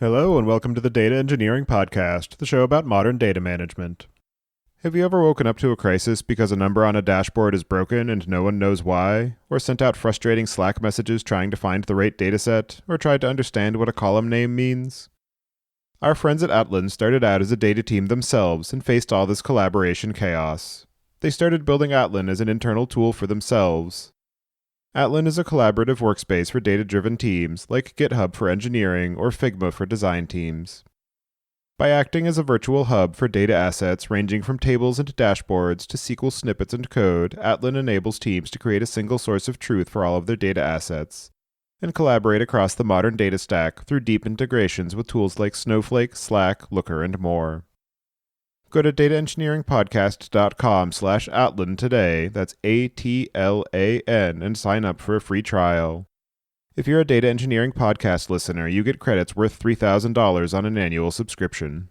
Hello and welcome to the Data Engineering Podcast, the show about modern data management. Have you ever woken up to a crisis because a number on a dashboard is broken and no one knows why, or sent out frustrating Slack messages trying to find the right dataset, or tried to understand what a column name means? Our friends at Atlan started out as a data team themselves and faced all this collaboration chaos. They started building Atlan as an internal tool for themselves. Atlan is a collaborative workspace for data-driven teams, like GitHub for engineering or Figma for design teams. By acting as a virtual hub for data assets ranging from tables and dashboards to SQL snippets and code, Atlan enables teams to create a single source of truth for all of their data assets, and collaborate across the modern data stack through deep integrations with tools like Snowflake, Slack, Looker, and more. Go to dataengineeringpodcast.com/Atlan today, that's ATLAN, and sign up for a free trial. If you're a Data Engineering Podcast listener, you get credits worth $3,000 on an annual subscription.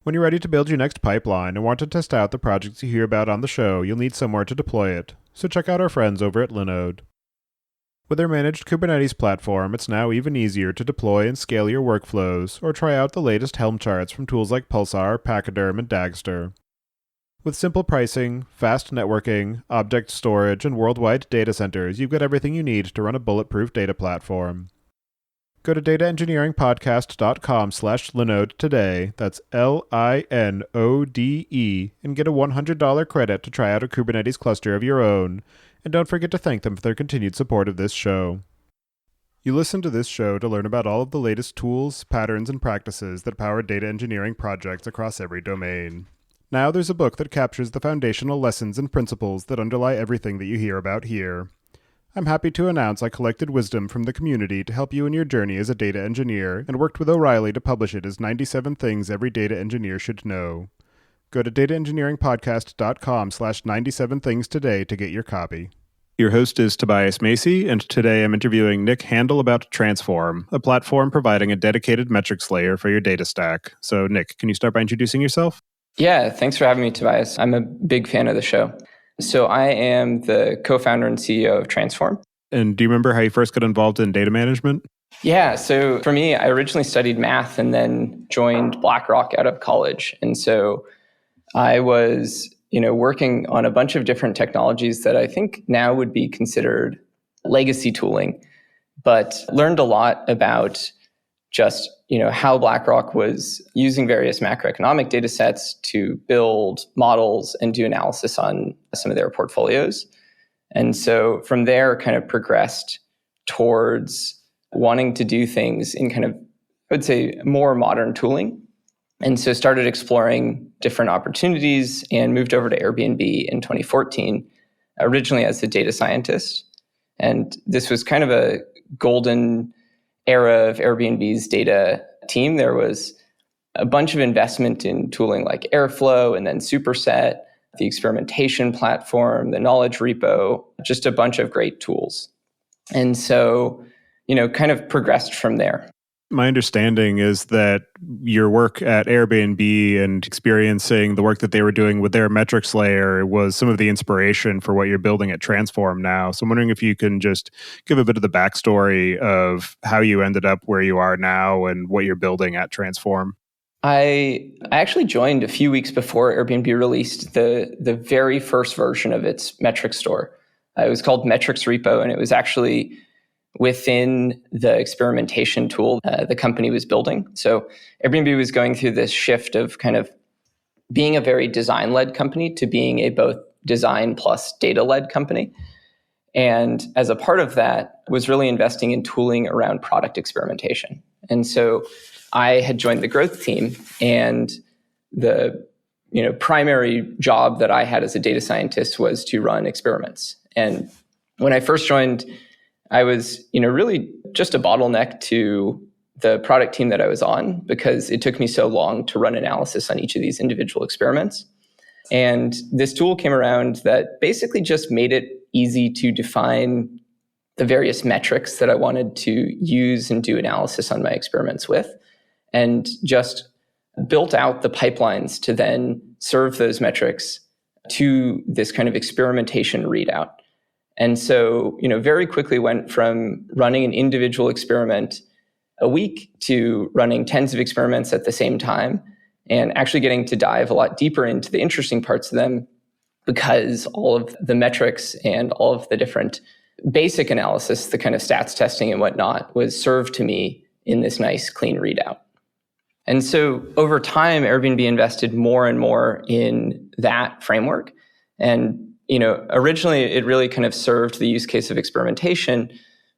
When you're ready to build your next pipeline and want to test out the projects you hear about on the show, you'll need somewhere to deploy it, so check out our friends over at Linode. With their managed Kubernetes platform, it's now even easier to deploy and scale your workflows, or try out the latest Helm charts from tools like Pulsar, Pachyderm, and Dagster. With simple pricing, fast networking, object storage, and worldwide data centers, you've got everything you need to run a bulletproof data platform. Go to dataengineeringpodcast.com/Linode today, that's LINODE, and get a $100 credit to try out a Kubernetes cluster of your own. And don't forget to thank them for their continued support of this show. You listen to this show to learn about all of the latest tools, patterns, and practices that power data engineering projects across every domain. Now there's a book that captures the foundational lessons and principles that underlie everything that you hear about here. I'm happy to announce I collected wisdom from the community to help you in your journey as a data engineer and worked with O'Reilly to publish it as 97 Things Every Data Engineer Should Know. Go to dataengineeringpodcast.com/97things today to get your copy. Your host is Tobias Macey, and today I'm interviewing Nick Handel about Transform, a platform providing a dedicated metrics layer for your data stack. So, Nick, can you start by introducing yourself? Yeah, thanks for having me, Tobias. I'm a big fan of the show. So I am the co-founder and CEO of Transform. And do you remember how you first got involved in data management? Yeah, so for me, I originally studied math and then joined BlackRock out of college. And so I was, working on a bunch of different technologies that I think now would be considered legacy tooling, but learned a lot about just, how BlackRock was using various macroeconomic data sets to build models and do analysis on some of their portfolios. And so from there, kind of progressed towards wanting to do things in kind of, I would say, more modern tooling. And so started exploring different opportunities and moved over to Airbnb in 2014, originally as a data scientist. And this was kind of a golden era of Airbnb's data team. There was a bunch of investment in tooling like Airflow and then Superset, the experimentation platform, the knowledge repo, just a bunch of great tools. And so, kind of progressed from there. My understanding is that your work at Airbnb and experiencing the work that they were doing with their metrics layer was some of the inspiration for what you're building at Transform now. So I'm wondering if you can just give a bit of the backstory of how you ended up where you are now and what you're building at Transform. I actually joined a few weeks before Airbnb released the very first version of its metrics store. It was called Metrics Repo, and it was actually within the experimentation tool the company was building. So Airbnb was going through this shift of kind of being a very design-led company to being a both design plus data-led company. And as a part of that, was really investing in tooling around product experimentation. And so I had joined the growth team, and the primary job that I had as a data scientist was to run experiments. And when I first joined, I was, really just a bottleneck to the product team that I was on because it took me so long to run analysis on each of these individual experiments. And this tool came around that basically just made it easy to define the various metrics that I wanted to use and do analysis on my experiments with, and just built out the pipelines to then serve those metrics to this kind of experimentation readout. And so, very quickly went from running an individual experiment a week to running tens of experiments at the same time and actually getting to dive a lot deeper into the interesting parts of them, because all of the metrics and all of the different basic analysis, the kind of stats testing and whatnot, was served to me in this nice clean readout. And so over time, Airbnb invested more and more in that framework. And originally it really kind of served the use case of experimentation,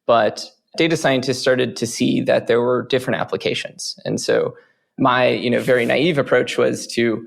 but data scientists started to see that there were different applications. And so my very naive approach was to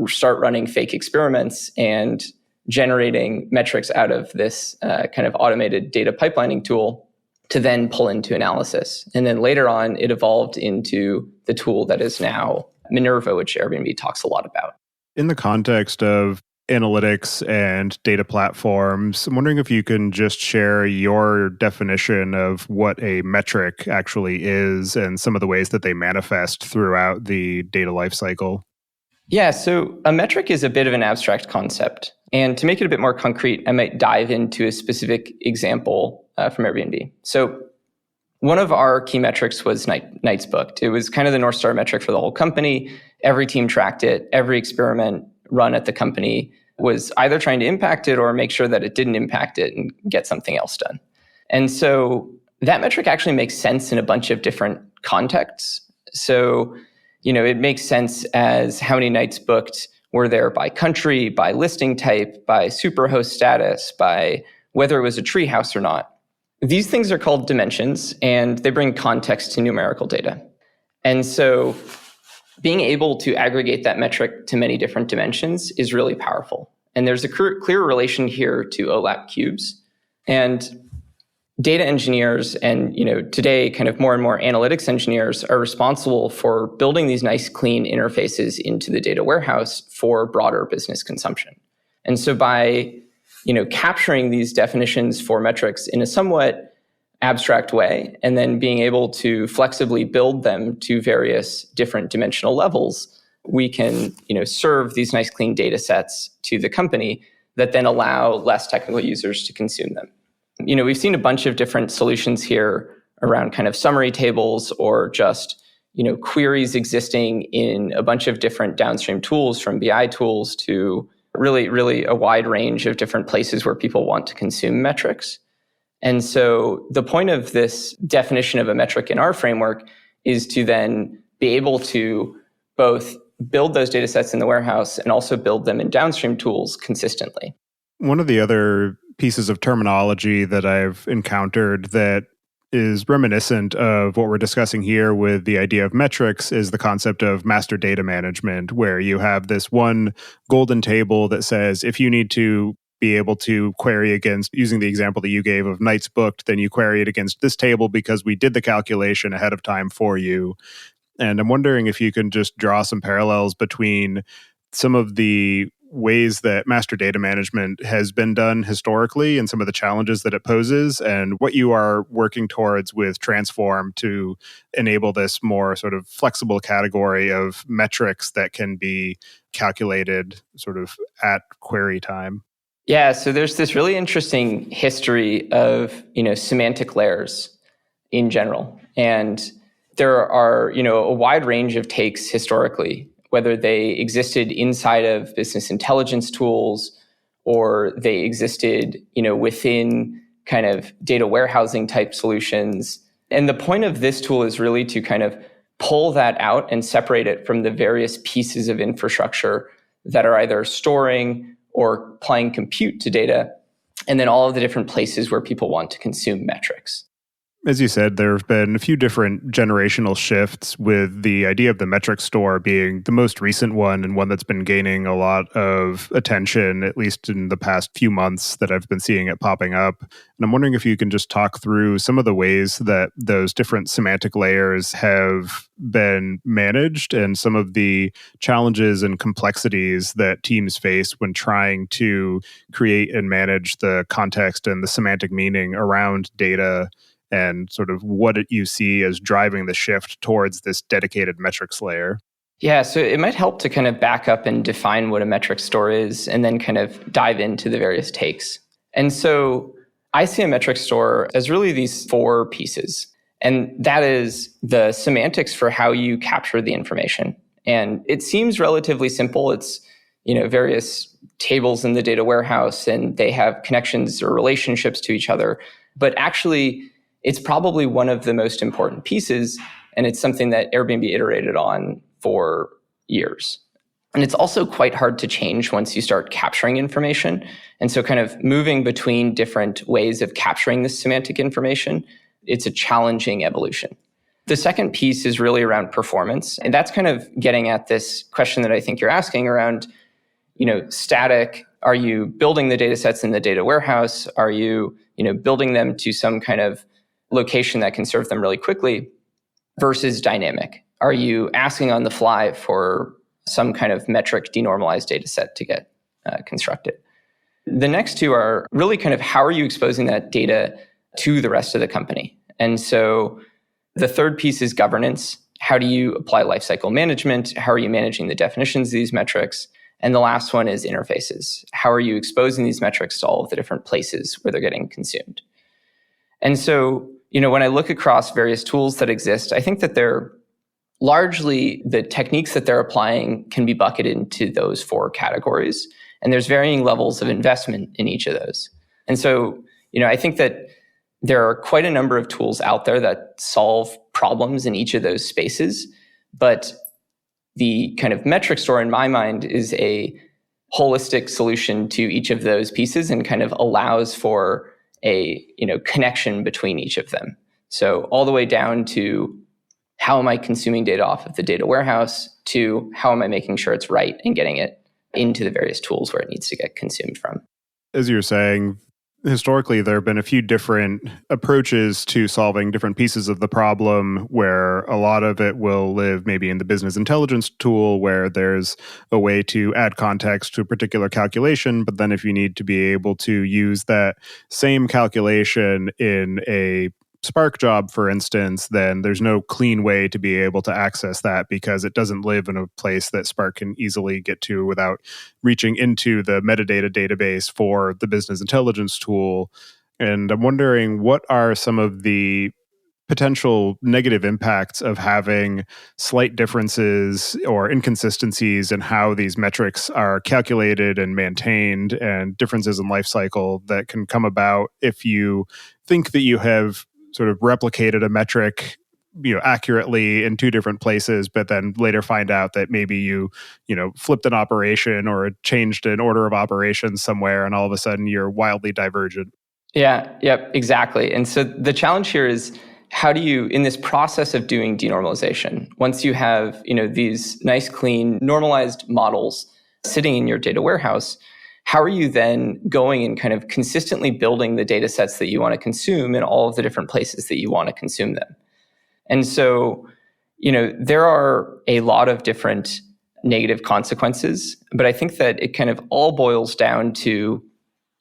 start running fake experiments and generating metrics out of this kind of automated data pipelining tool to then pull into analysis. And then later on, it evolved into the tool that is now Minerva, which Airbnb talks a lot about. In the context of analytics and data platforms, I'm wondering if you can just share your definition of what a metric actually is and some of the ways that they manifest throughout the data lifecycle. Yeah, so a metric is a bit of an abstract concept. And to make it a bit more concrete, I might dive into a specific example from Airbnb. So one of our key metrics was nights booked. It was kind of the North Star metric for the whole company. Every team tracked it. Every experiment run at the company was either trying to impact it or make sure that it didn't impact it and get something else done. And so that metric actually makes sense in a bunch of different contexts. So, it makes sense as how many nights booked were there by country, by listing type, by superhost status, by whether it was a treehouse or not. These things are called dimensions, and they bring context to numerical data. And so being able to aggregate that metric to many different dimensions is really powerful. And there's a clear relation here to OLAP cubes. And data engineers and today kind of more and more analytics engineers are responsible for building these nice clean interfaces into the data warehouse for broader business consumption. And so by capturing these definitions for metrics in a somewhat abstract way and then being able to flexibly build them to various different dimensional levels, we can serve these nice clean data sets to the company that then allow less technical users to consume them. We've seen a bunch of different solutions here around kind of summary tables or just, queries existing in a bunch of different downstream tools, from BI tools to really a wide range of different places where people want to consume metrics. And so the point of this definition of a metric in our framework is to then be able to both build those data sets in the warehouse and also build them in downstream tools consistently. One of the other pieces of terminology that I've encountered that is reminiscent of what we're discussing here with the idea of metrics is the concept of master data management, where you have this one golden table that says if you need to be able to query against, using the example that you gave of nights booked, then you query it against this table because we did the calculation ahead of time for you. And I'm wondering if you can just draw some parallels between some of the ways that master data management has been done historically and some of the challenges that it poses, and what you are working towards with Transform to enable this more sort of flexible category of metrics that can be calculated sort of at query time. Yeah, so there's this really interesting history of, semantic layers in general. And there are, a wide range of takes historically, whether they existed inside of business intelligence tools or they existed, within kind of data warehousing type solutions. And the point of this tool is really to kind of pull that out and separate it from the various pieces of infrastructure that are either storing or applying compute to data, and then all of the different places where people want to consume metrics. As you said, there have been a few different generational shifts, with the idea of the metric store being the most recent one and one that's been gaining a lot of attention, at least in the past few months that I've been seeing it popping up. And I'm wondering if you can just talk through some of the ways that those different semantic layers have been managed and some of the challenges and complexities that teams face when trying to create and manage the context and the semantic meaning around data, and sort of what you see as driving the shift towards this dedicated metrics layer. Yeah, so it might help to kind of back up and define what a metric store is and then kind of dive into the various takes. And so I see a metric store as really these four pieces. And that is the semantics for how you capture the information. And it seems relatively simple. It's, various tables in the data warehouse, and they have connections or relationships to each other. But actually, it's probably one of the most important pieces. And it's something that Airbnb iterated on for years. And it's also quite hard to change once you start capturing information. And so kind of moving between different ways of capturing this semantic information, it's a challenging evolution. The second piece is really around performance. And that's kind of getting at this question that I think you're asking around, static. Are you building the data sets in the data warehouse? Are you, building them to some kind of location that can serve them really quickly versus dynamic? Are you asking on the fly for some kind of metric denormalized data set to get constructed? The next two are really kind of how are you exposing that data to the rest of the company? And so the third piece is governance. How do you apply lifecycle management? How are you managing the definitions of these metrics? And the last one is interfaces. How are you exposing these metrics to all of the different places where they're getting consumed? And so, when I look across various tools that exist, I think that they're largely the techniques that they're applying can be bucketed into those four categories. And there's varying levels of investment in each of those. And so, I think that there are quite a number of tools out there that solve problems in each of those spaces. But the kind of metric store in my mind is a holistic solution to each of those pieces and kind of allows for a connection between each of them. So all the way down to how am I consuming data off of the data warehouse to how am I making sure it's right and getting it into the various tools where it needs to get consumed from. As you're saying, historically, there have been a few different approaches to solving different pieces of the problem where a lot of it will live maybe in the business intelligence tool where there's a way to add context to a particular calculation. But then if you need to be able to use that same calculation in a Spark job, for instance, then there's no clean way to be able to access that because it doesn't live in a place that Spark can easily get to without reaching into the metadata database for the business intelligence tool. And I'm wondering, what are some of the potential negative impacts of having slight differences or inconsistencies in how these metrics are calculated and maintained, and differences in life cycle that can come about if you think that you have sort of replicated a metric accurately in two different places, but then later find out that maybe you flipped an operation or changed an order of operations somewhere, and all of a sudden you're wildly divergent. Yep, exactly. And so the challenge here is, how do you, in this process of doing denormalization, once you have these nice, clean, normalized models sitting in your data warehouse, how are you then going and kind of consistently building the data sets that you want to consume in all of the different places that you want to consume them? And so, there are a lot of different negative consequences, but I think that it kind of all boils down to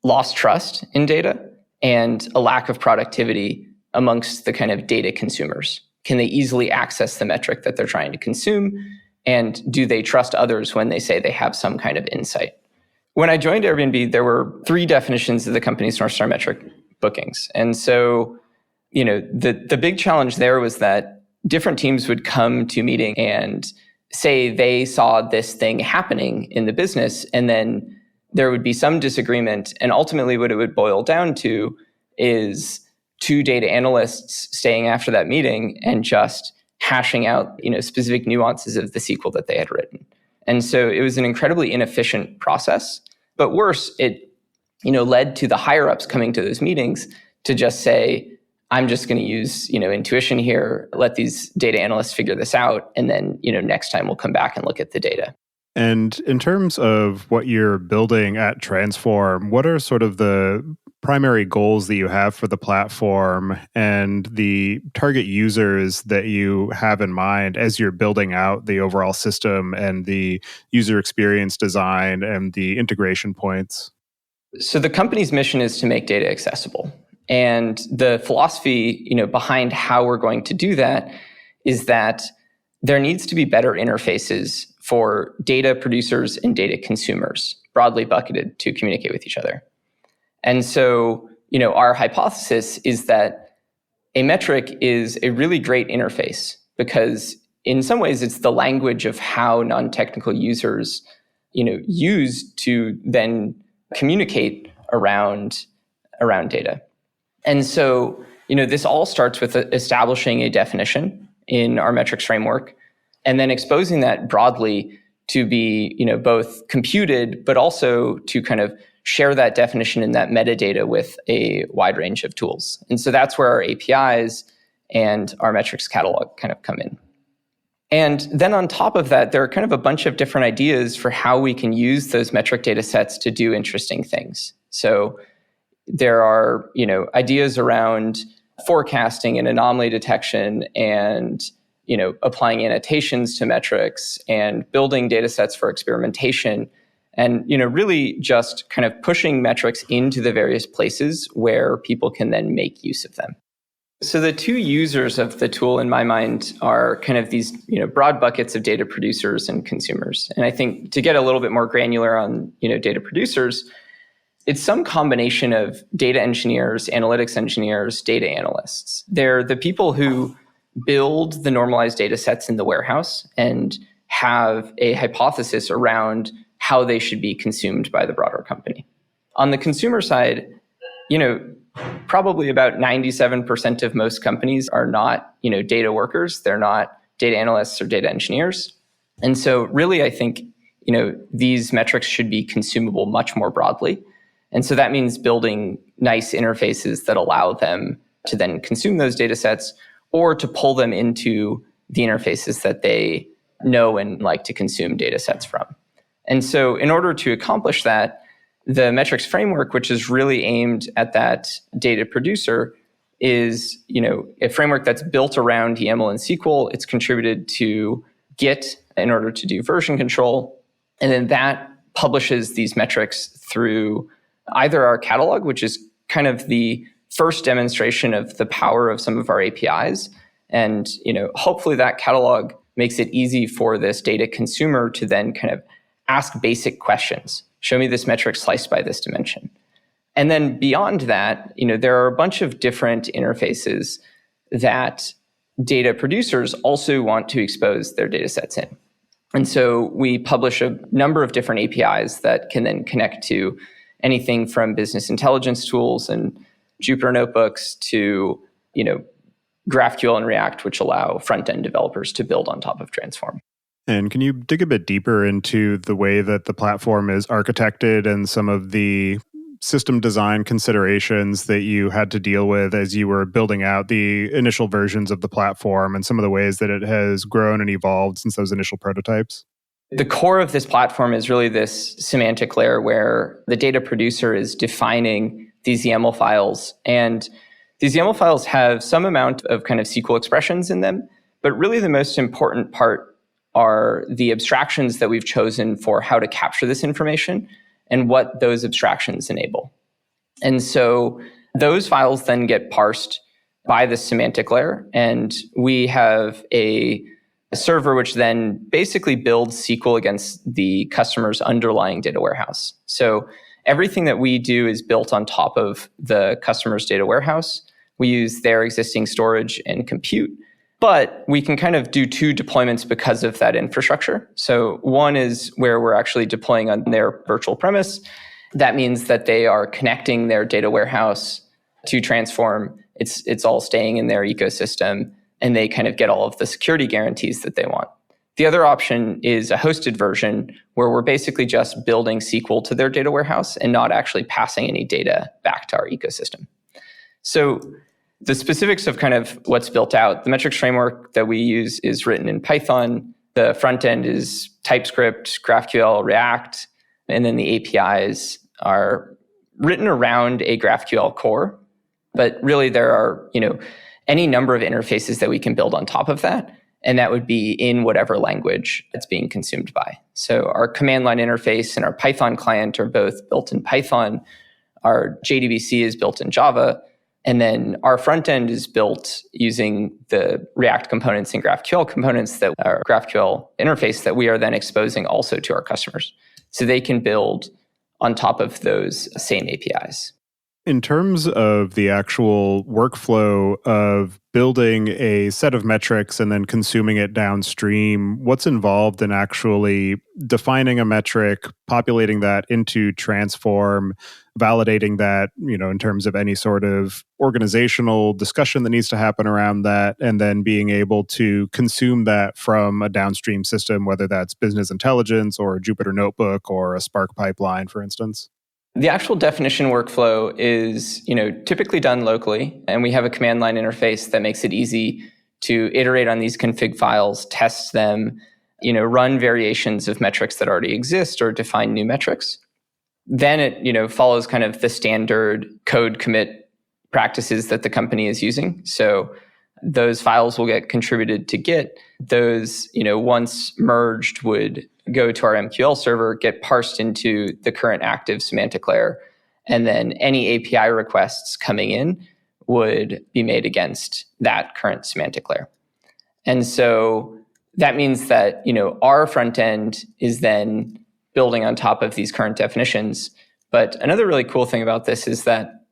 lost trust in data and a lack of productivity amongst the kind of data consumers. Can they easily access the metric that they're trying to consume? And do they trust others when they say they have some kind of insight? When I joined Airbnb, there were 3 definitions of the company's North Star metric bookings. And so, the big challenge there was that different teams would come to a meeting and say they saw this thing happening in the business, and then there would be some disagreement. And ultimately what it would boil down to is 2 data analysts staying after that meeting and just hashing out, specific nuances of the SQL that they had written. And so it was an incredibly inefficient process. But worse, it led to the higher ups coming to those meetings to just say, I'm just going to use intuition here, let these data analysts figure this out, and then next time we'll come back and look at the data. And in terms of what you're building at Transform, what are sort of the primary goals that you have for the platform and the target users that you have in mind as you're building out the overall system and the user experience design and the integration points? So the company's mission is to make data accessible. And the philosophy, behind how we're going to do that is that there needs to be better interfaces for data producers and data consumers, broadly bucketed, to communicate with each other. And so, our hypothesis is that a metric is a really great interface because in some ways it's the language of how non-technical users, use to then communicate around data. And so, this all starts with establishing a definition in our metrics framework and then exposing that broadly to be, both computed, but also to kind of share that definition and that metadata with a wide range of tools. And so that's where our APIs and our metrics catalog kind of come in. And then on top of that, there are kind of a bunch of different ideas for how we can use those metric data sets to do interesting things. So there are, ideas around forecasting and anomaly detection and, applying annotations to metrics and building data sets for experimentation and, really just kind of pushing metrics into the various places where people can then make use of them. So the two users of the tool in my mind are kind of these, broad buckets of data producers and consumers. And I think to get a little bit more granular on, data producers, it's some combination of data engineers, analytics engineers, data analysts. They're the people who build the normalized data sets in the warehouse and have a hypothesis around how they should be consumed by the broader company. On the consumer side, probably about 97% of most companies are not, data workers. They're not data analysts or data engineers. And so really, I think, these metrics should be consumable much more broadly. And so that means building nice interfaces that allow them to then consume those data sets or to pull them into the interfaces that they know and like to consume data sets from. And so in order to accomplish that, the metrics framework, which is really aimed at that data producer, is a framework that's built around YAML and SQL. It's contributed to Git in order to do version control. And then that publishes these metrics through either our catalog, which is kind of the first demonstration of the power of some of our APIs. And hopefully that catalog makes it easy for this data consumer to then kind of ask basic questions. Show me this metric sliced by this dimension. And then beyond that, there are a bunch of different interfaces that data producers also want to expose their data sets in. And so we publish a number of different APIs that can then connect to anything from business intelligence tools and Jupyter notebooks to, GraphQL and React, which allow front-end developers to build on top of Transform. And can you dig a bit deeper into the way that the platform is architected and some of the system design considerations that you had to deal with as you were building out the initial versions of the platform and some of the ways that it has grown and evolved since those initial prototypes? The core of this platform is really this semantic layer where the data producer is defining these YAML files. And these YAML files have some amount of kind of SQL expressions in them, but really the most important part are the abstractions that we've chosen for how to capture this information and what those abstractions enable. And so those files then get parsed by the semantic layer, and we have a server which then basically builds SQL against the customer's underlying data warehouse. So everything that we do is built on top of the customer's data warehouse. We use their existing storage and compute, but we can kind of do two deployments because of that infrastructure. So one is where we're actually deploying on their virtual premise. That means that they are connecting their data warehouse to Transform. It's all staying in their ecosystem, and they kind of get all of the security guarantees that they want. The other option is a hosted version where we're basically just building SQL to their data warehouse and not actually passing any data back to our ecosystem. So the specifics of kind of what's built out, the metrics framework that we use is written in Python. The front end is TypeScript, GraphQL, React, and then the APIs are written around a GraphQL core. But really there are, any number of interfaces that we can build on top of that. And that would be in whatever language it's being consumed by. So our command line interface and our Python client are both built in Python. Our JDBC is built in Java. And then our front end is built using the React components and GraphQL components that are GraphQL interface that we are then exposing also to our customers. So they can build on top of those same APIs. In terms of the actual workflow of building a set of metrics and then consuming it downstream, what's involved in actually defining a metric, populating that into Transform, validating that, in terms of any sort of organizational discussion that needs to happen around that, and then being able to consume that from a downstream system, whether that's business intelligence or a Jupyter Notebook or a Spark pipeline, for instance? The actual definition workflow is, typically done locally, and we have a command line interface that makes it easy to iterate on these config files, test them, run variations of metrics that already exist or define new metrics. Then it, follows kind of the standard code commit practices that the company is using. So those files will get contributed to Git. Those, once merged, would go to our MQL server, get parsed into the current active semantic layer, and then any API requests coming in would be made against that current semantic layer. And so that means that, our front end is then building on top of these current definitions. But another really cool thing about this is that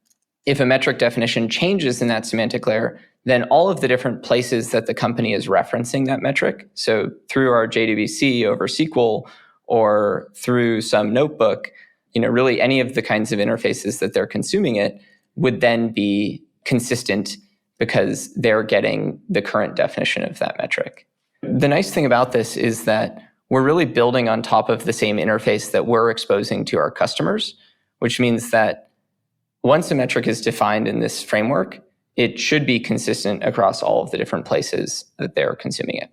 if a metric definition changes in that semantic layer, then all of the different places that the company is referencing that metric, so through our JDBC over SQL or through some notebook, really any of the kinds of interfaces that they're consuming it would then be consistent because they're getting the current definition of that metric. The nice thing about this is that we're really building on top of the same interface that we're exposing to our customers, which means that once a metric is defined in this framework, it should be consistent across all of the different places that they're consuming it.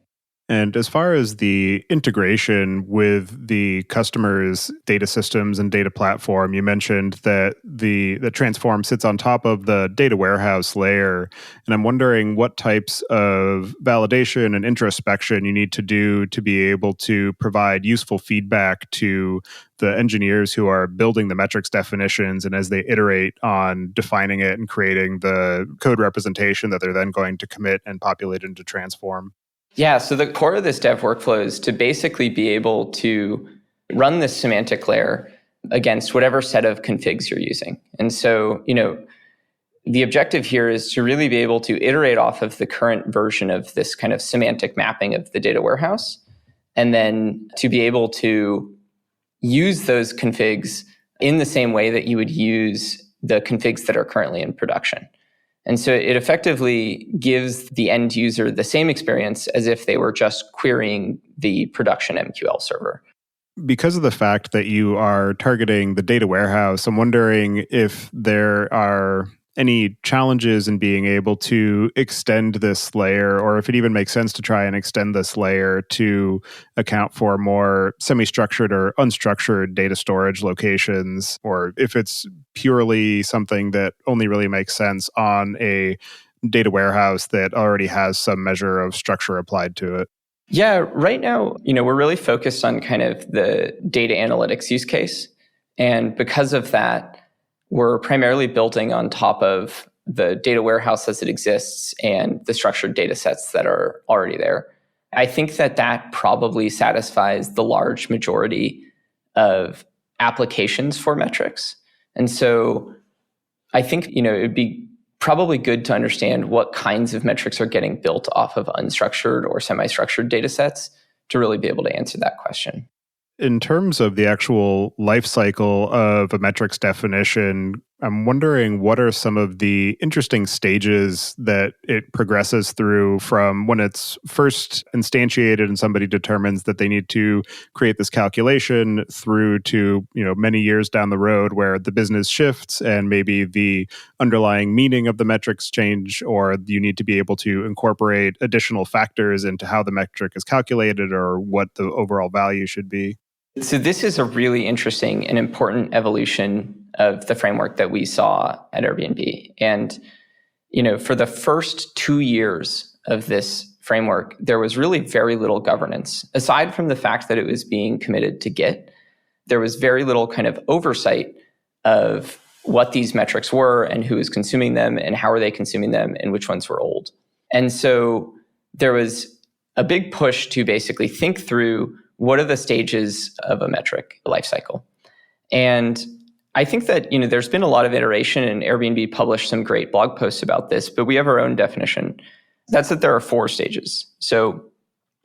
And as far as the integration with the customer's data systems and data platform, you mentioned that the Transform sits on top of the data warehouse layer. And I'm wondering what types of validation and introspection you need to do to be able to provide useful feedback to the engineers who are building the metrics definitions, and as they iterate on defining it and creating the code representation that they're then going to commit and populate into Transform. Yeah, so the core of this dev workflow is to basically be able to run this semantic layer against whatever set of configs you're using. And so, the objective here is to really be able to iterate off of the current version of this kind of semantic mapping of the data warehouse, and then to be able to use those configs in the same way that you would use the configs that are currently in production. And so it effectively gives the end user the same experience as if they were just querying the production MQL server. Because of the fact that you are targeting the data warehouse, I'm wondering if there are any challenges in being able to extend this layer, or if it even makes sense to try and extend this layer to account for more semi-structured or unstructured data storage locations, or if it's purely something that only really makes sense on a data warehouse that already has some measure of structure applied to it. Yeah, right now, we're really focused on kind of the data analytics use case. And because of that, we're primarily building on top of the data warehouse as it exists and the structured data sets that are already there. I think that probably satisfies the large majority of applications for metrics. And so I think, it would be probably good to understand what kinds of metrics are getting built off of unstructured or semi-structured data sets to really be able to answer that question. In terms of the actual life cycle of a metrics definition, I'm wondering what are some of the interesting stages that it progresses through from when it's first instantiated and somebody determines that they need to create this calculation through to, many years down the road where the business shifts and maybe the underlying meaning of the metrics change, or you need to be able to incorporate additional factors into how the metric is calculated or what the overall value should be. So this is a really interesting and important evolution of the framework that we saw at Airbnb. And, for the first 2 years of this framework, there was really very little governance. Aside from the fact that it was being committed to Git, there was very little kind of oversight of what these metrics were and who was consuming them and how are they consuming them and which ones were old. And so there was a big push to basically think through what are the stages of a metric lifecycle. And I think that, there's been a lot of iteration, and Airbnb published some great blog posts about this, but we have our own definition. That's that there are 4 stages. So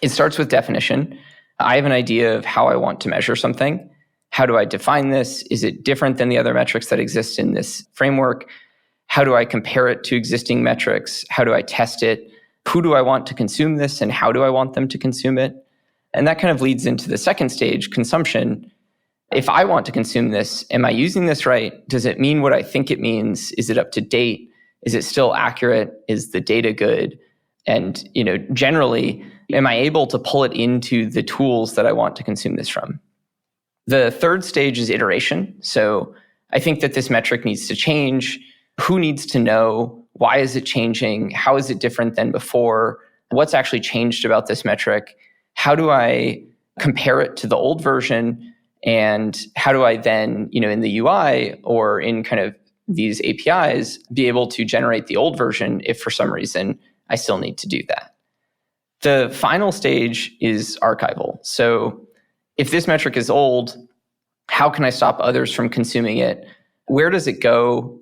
it starts with definition. I have an idea of how I want to measure something. How do I define this? Is it different than the other metrics that exist in this framework? How do I compare it to existing metrics? How do I test it? Who do I want to consume this, and how do I want them to consume it? And that kind of leads into the second stage, consumption. If I want to consume this, am I using this right? Does it mean what I think it means? Is it up to date? Is it still accurate? Is the data good? And, generally, am I able to pull it into the tools that I want to consume this from? The third stage is iteration. So I think that this metric needs to change. Who needs to know? Why is it changing? How is it different than before? What's actually changed about this metric? How do I compare it to the old version? And how do I then, in the UI or in kind of these APIs, be able to generate the old version if for some reason I still need to do that? The final stage is archival. So if this metric is old, how can I stop others from consuming it? Where does it go?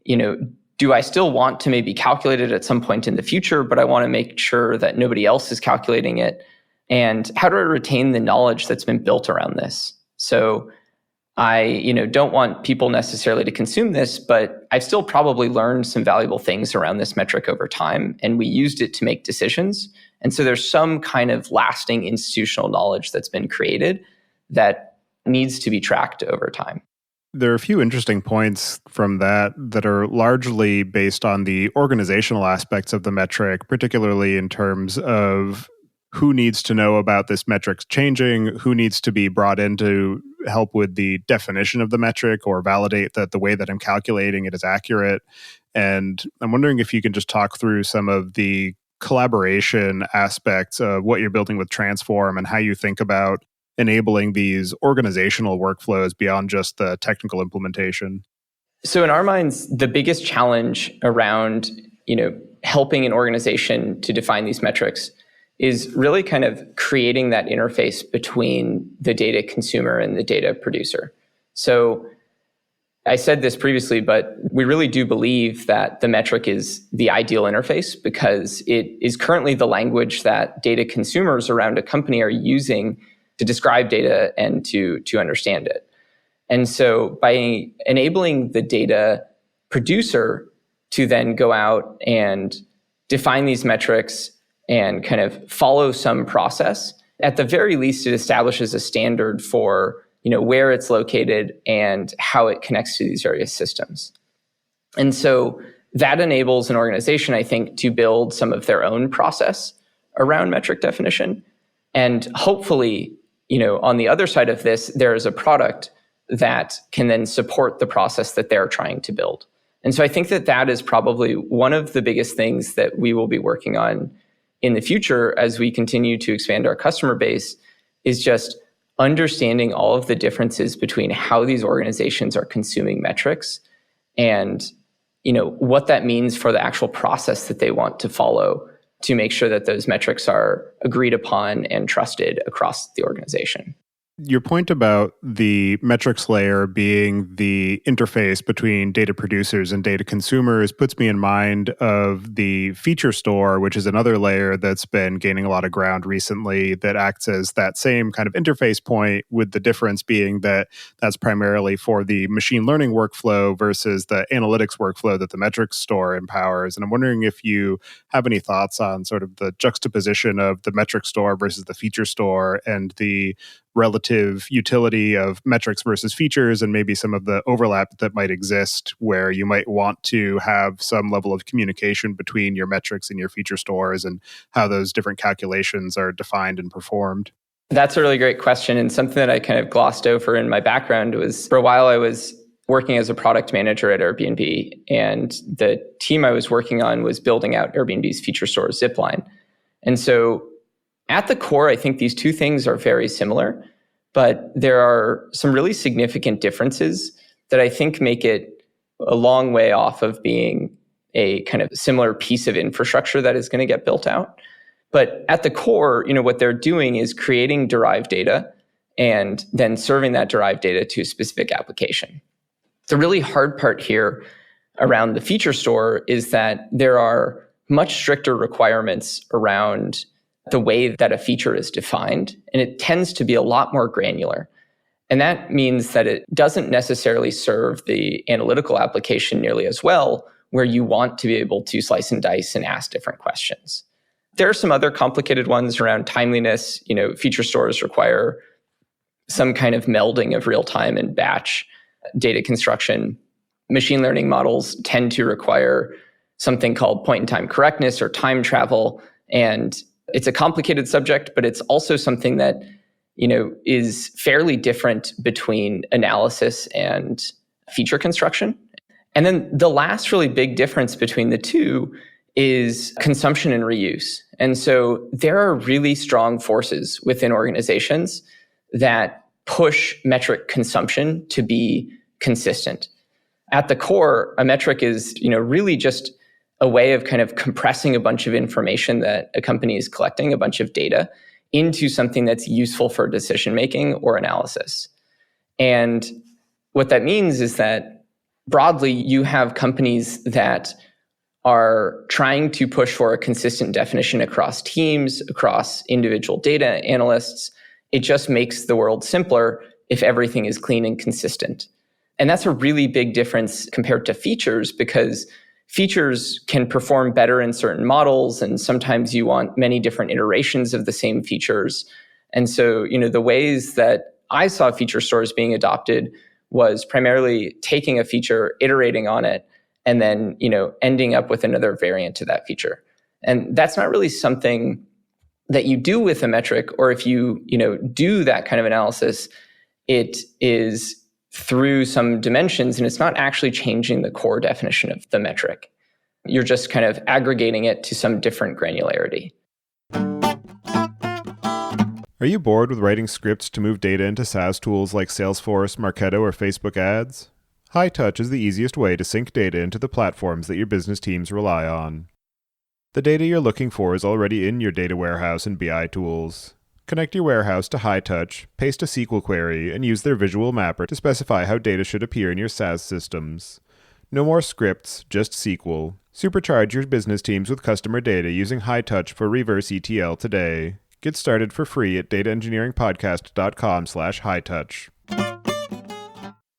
Do I still want to maybe calculate it at some point in the future, but I want to make sure that nobody else is calculating it? And how do I retain the knowledge that's been built around this? So I, don't want people necessarily to consume this, but I've still probably learned some valuable things around this metric over time, and we used it to make decisions. And so there's some kind of lasting institutional knowledge that's been created that needs to be tracked over time. There are a few interesting points from that are largely based on the organizational aspects of the metric, particularly in terms of who needs to know about this metric changing, who needs to be brought in to help with the definition of the metric or validate that the way that I'm calculating it is accurate. And I'm wondering if you can just talk through some of the collaboration aspects of what you're building with Transform and how you think about enabling these organizational workflows beyond just the technical implementation. So in our minds, the biggest challenge around, helping an organization to define these metrics is really kind of creating that interface between the data consumer and the data producer. So I said this previously, but we really do believe that the metric is the ideal interface because it is currently the language that data consumers around a company are using to describe data and to understand it. And so by enabling the data producer to then go out and define these metrics and kind of follow some process, at the very least, it establishes a standard for where it's located and how it connects to these various systems. And so that enables an organization, I think, to build some of their own process around metric definition. And hopefully, on the other side of this, there is a product that can then support the process that they're trying to build. And so I think that is probably one of the biggest things that we will be working on in the future as we continue to expand our customer base is just understanding all of the differences between how these organizations are consuming metrics and what that means for the actual process that they want to follow to make sure that those metrics are agreed upon and trusted across the organization. Your point about the metrics layer being the interface between data producers and data consumers puts me in mind of the feature store, which is another layer that's been gaining a lot of ground recently that acts as that same kind of interface point, with the difference being that that's primarily for the machine learning workflow versus the analytics workflow that the metrics store empowers. And I'm wondering if you have any thoughts on sort of the juxtaposition of the metrics store versus the feature store and the relative utility of metrics versus features, and maybe some of the overlap that might exist where you might want to have some level of communication between your metrics and your feature stores and how those different calculations are defined and performed. That's a really great question, and something that I kind of glossed over in my background was, for a while I was working as a product manager at Airbnb, and the team I was working on was building out Airbnb's feature store Zipline. And so at the core, I think these two things are very similar, but there are some really significant differences that I think make it a long way off of being a kind of similar piece of infrastructure that is going to get built out. But at the core, what they're doing is creating derived data and then serving that derived data to a specific application. The really hard part here around the feature store is that there are much stricter requirements around the way that a feature is defined, and it tends to be a lot more granular. And that means that it doesn't necessarily serve the analytical application nearly as well, where you want to be able to slice and dice and ask different questions. There are some other complicated ones around timeliness. Feature stores require some kind of melding of real-time and batch data construction. Machine learning models tend to require something called point-in-time correctness or time travel. And it's a complicated subject, but it's also something that is fairly different between analysis and feature construction. And then the last really big difference between the two is consumption and reuse. And so there are really strong forces within organizations that push metric consumption to be consistent. At the core, a metric is, really just a way of kind of compressing a bunch of information that a company is collecting, a bunch of data, into something that's useful for decision making or analysis. And what that means is that broadly, you have companies that are trying to push for a consistent definition across teams, across individual data analysts. It just makes the world simpler if everything is clean and consistent. And that's a really big difference compared to features, because features can perform better in certain models, and sometimes you want many different iterations of the same features. And so, the ways that I saw feature stores being adopted was primarily taking a feature, iterating on it, and then, ending up with another variant to that feature. And that's not really something that you do with a metric, or if you, do that kind of analysis, it is through some dimensions, and it's not actually changing the core definition of the metric. You're just kind of aggregating it to some different granularity. Are you bored with writing scripts to move data into SaaS tools like Salesforce, Marketo, or Facebook ads? High Touch is the easiest way to sync data into the platforms that your business teams rely on. The data you're looking for is already in your data warehouse and BI tools. Connect your warehouse to High Touch, paste a SQL query, and use their visual mapper to specify how data should appear in your SaaS systems. No more scripts, just SQL. Supercharge your business teams with customer data using High Touch for reverse ETL today. Get started for free at dataengineeringpodcast.com/hightouch.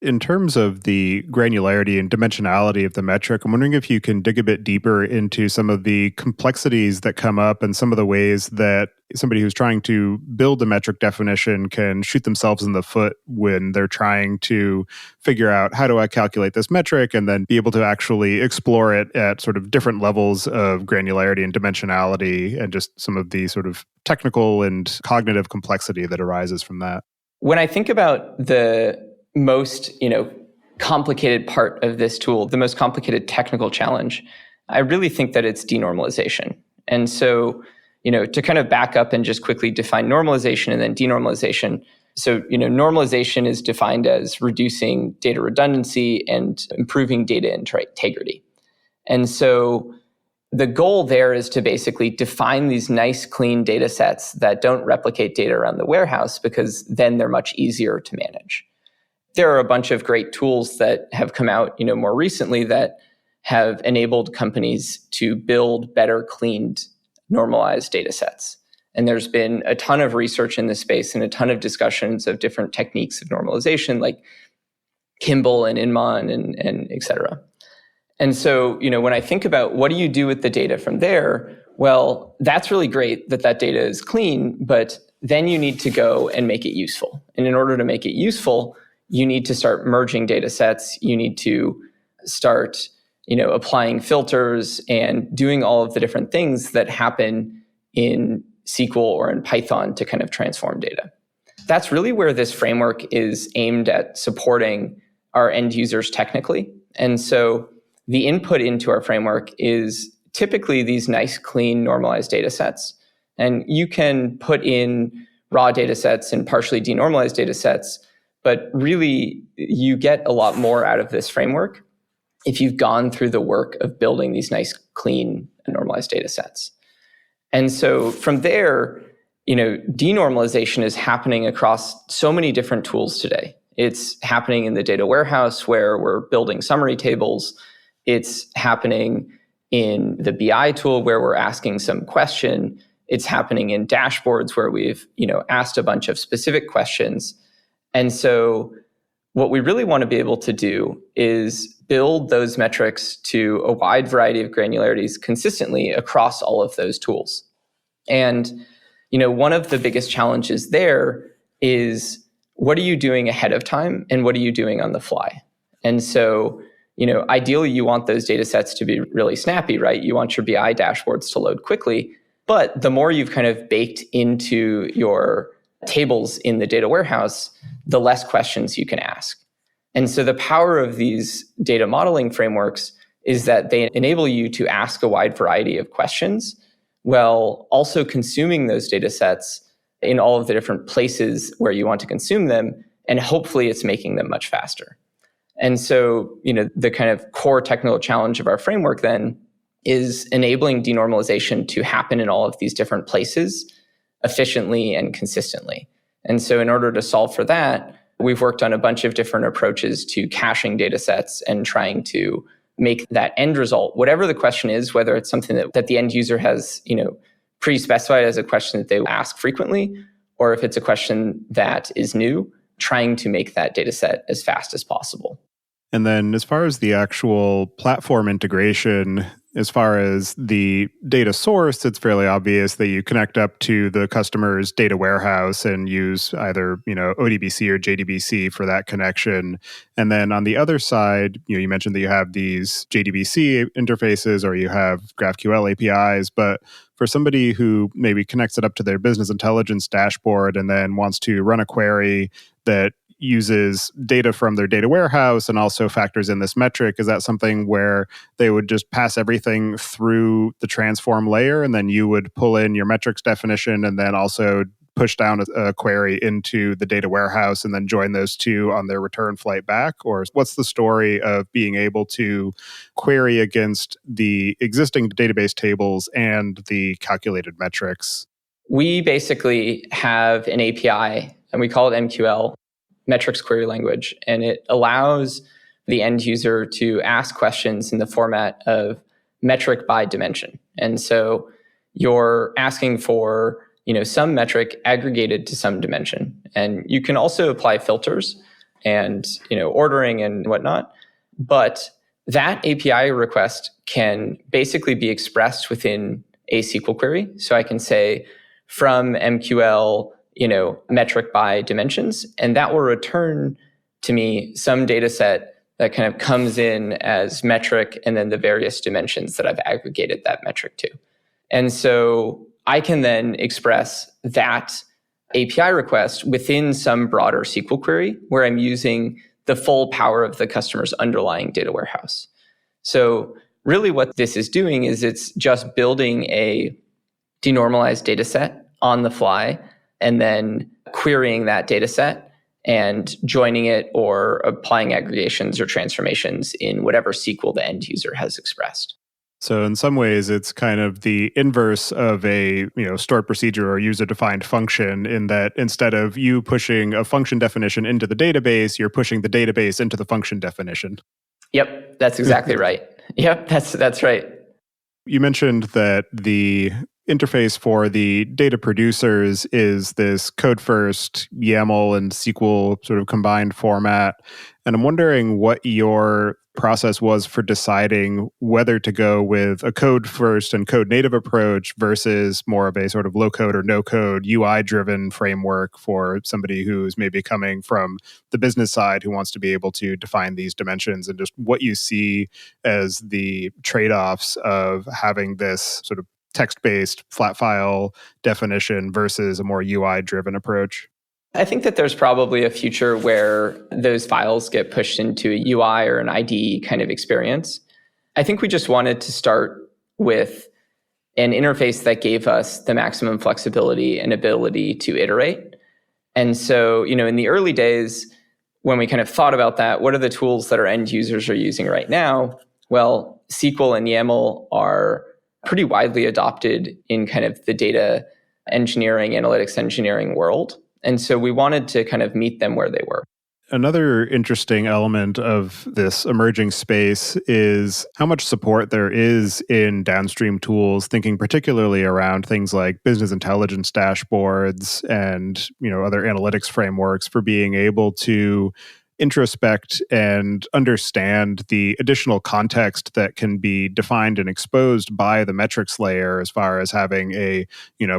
In terms of the granularity and dimensionality of the metric, I'm wondering if you can dig a bit deeper into some of the complexities that come up and some of the ways that somebody who's trying to build a metric definition can shoot themselves in the foot when they're trying to figure out, how do I calculate this metric, and then be able to actually explore it at sort of different levels of granularity and dimensionality, and just some of the sort of technical and cognitive complexity that arises from that. When I think about the most, complicated part of this tool, the most complicated technical challenge, I really think that it's denormalization. And so, to kind of back up and just quickly define normalization and then denormalization. So, normalization is defined as reducing data redundancy and improving data integrity. And so the goal there is to basically define these nice, clean data sets that don't replicate data around the warehouse, because then they're much easier to manage. There are a bunch of great tools that have come out, more recently that have enabled companies to build better cleaned, normalized data sets. And there's been a ton of research in this space and a ton of discussions of different techniques of normalization, like Kimball and Inman and et cetera. And so, when I think about what do you do with the data from there, well, that's really great that that data is clean, but then you need to go and make it useful. And in order to make it useful, you need to start merging data sets. You need to start, applying filters and doing all of the different things that happen in SQL or in Python to kind of transform data. That's really where this framework is aimed at supporting our end users technically. And so the input into our framework is typically these nice, clean, normalized data sets. And you can put in raw data sets and partially denormalized data sets, but really you get a lot more out of this framework if you've gone through the work of building these nice, clean, and normalized data sets. And so from there, denormalization is happening across so many different tools today. It's happening in the data warehouse where we're building summary tables. It's happening in the BI tool where we're asking some question. It's happening in dashboards where we've, asked a bunch of specific questions. And so what we really want to be able to do is build those metrics to a wide variety of granularities consistently across all of those tools. And, one of the biggest challenges there is, what are you doing ahead of time and what are you doing on the fly? And so, ideally you want those data sets to be really snappy, right? You want your BI dashboards to load quickly, but the more you've kind of baked into your tables in the data warehouse, the less questions you can ask. And so the power of these data modeling frameworks is that they enable you to ask a wide variety of questions while also consuming those data sets in all of the different places where you want to consume them. And hopefully it's making them much faster. And so, the kind of core technical challenge of our framework then is enabling denormalization to happen in all of these different places efficiently and consistently. And so in order to solve for that, we've worked on a bunch of different approaches to caching data sets and trying to make that end result, whatever the question is, whether it's something that the end user has, pre-specified as a question that they ask frequently, or if it's a question that is new, trying to make that data set as fast as possible. And then as far as the actual platform integration, as far as the data source, it's fairly obvious that you connect up to the customer's data warehouse and use either, ODBC or JDBC for that connection. And then on the other side, you mentioned that you have these JDBC interfaces or you have GraphQL APIs, but for somebody who maybe connects it up to their business intelligence dashboard and then wants to run a query that uses data from their data warehouse and also factors in this metric, is that something where they would just pass everything through the transform layer and then you would pull in your metrics definition and then also push down a query into the data warehouse and then join those two on their return flight back? Or what's the story of being able to query against the existing database tables and the calculated metrics? We basically have an API and we call it MQL, metrics query language, and it allows the end user to ask questions in the format of metric by dimension. And so you're asking for, some metric aggregated to some dimension. And you can also apply filters and, ordering and whatnot. But that API request can basically be expressed within a SQL query. So I can say from MQL, metric by dimensions, and that will return to me some data set that kind of comes in as metric and then the various dimensions that I've aggregated that metric to. And so I can then express that API request within some broader SQL query where I'm using the full power of the customer's underlying data warehouse. So really what this is doing is it's just building a denormalized data set on the fly and then querying that data set and joining it or applying aggregations or transformations in whatever SQL the end user has expressed. So in some ways, it's kind of the inverse of a stored procedure or user-defined function, in that instead of you pushing a function definition into the database, you're pushing the database into the function definition. Yep, that's exactly right. Yep, that's right. You mentioned that the interface for the data producers is this code first YAML and SQL sort of combined format. And I'm wondering what your process was for deciding whether to go with a code first and code native approach versus more of a sort of low code or no code UI driven framework for somebody who's maybe coming from the business side who wants to be able to define these dimensions, and just what you see as the trade-offs of having this sort of text-based flat file definition versus a more UI-driven approach. I think that there's probably a future where those files get pushed into a UI or an IDE kind of experience. I think we just wanted to start with an interface that gave us the maximum flexibility and ability to iterate. And so, in the early days, when we kind of thought about that, what are the tools that our end users are using right now? Well, SQL and YAML are pretty widely adopted in kind of the data engineering, analytics engineering world. And so we wanted to kind of meet them where they were. Another interesting element of this emerging space is how much support there is in downstream tools, thinking particularly around things like business intelligence dashboards and, other analytics frameworks for being able to introspect and understand the additional context that can be defined and exposed by the metrics layer, as far as having a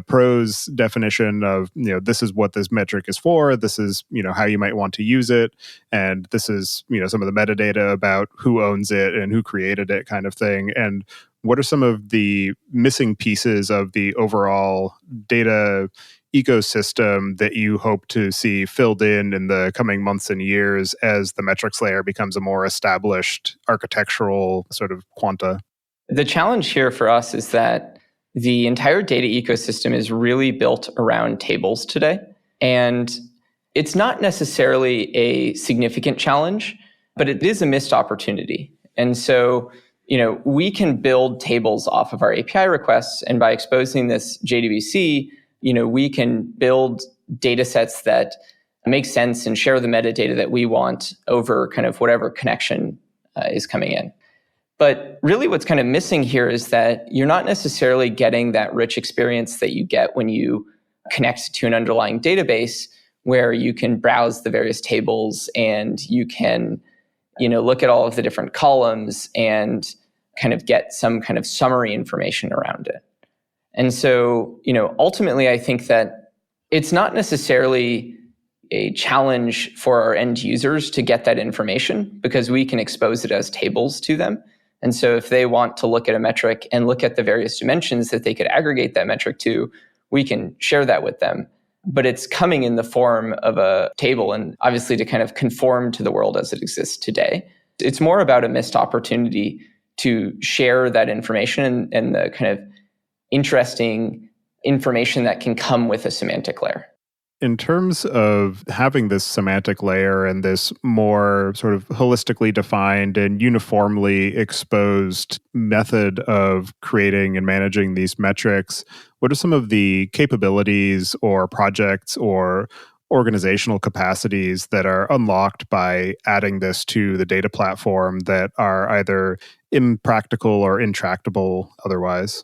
prose definition of this is what this metric is for, this is how you might want to use it, and this is some of the metadata about who owns it and who created it, kind of thing. And what are some of the missing pieces of the overall data ecosystem that you hope to see filled in the coming months and years as the metrics layer becomes a more established architectural sort of quanta? The challenge here for us is that the entire data ecosystem is really built around tables today. And it's not necessarily a significant challenge, but it is a missed opportunity. And so, we can build tables off of our API requests. And by exposing this JDBC, we can build data sets that make sense and share the metadata that we want over kind of whatever connection is coming in. But really what's kind of missing here is that you're not necessarily getting that rich experience that you get when you connect to an underlying database, where you can browse the various tables and you can, look at all of the different columns and kind of get some kind of summary information around it. And so, ultimately, I think that it's not necessarily a challenge for our end users to get that information, because we can expose it as tables to them. And so if they want to look at a metric and look at the various dimensions that they could aggregate that metric to, we can share that with them. But it's coming in the form of a table, and obviously to kind of conform to the world as it exists today. It's more about a missed opportunity to share that information and the kind of interesting information that can come with a semantic layer. In terms of having this semantic layer and this more sort of holistically defined and uniformly exposed method of creating and managing these metrics, what are some of the capabilities or projects or organizational capacities that are unlocked by adding this to the data platform that are either impractical or intractable otherwise?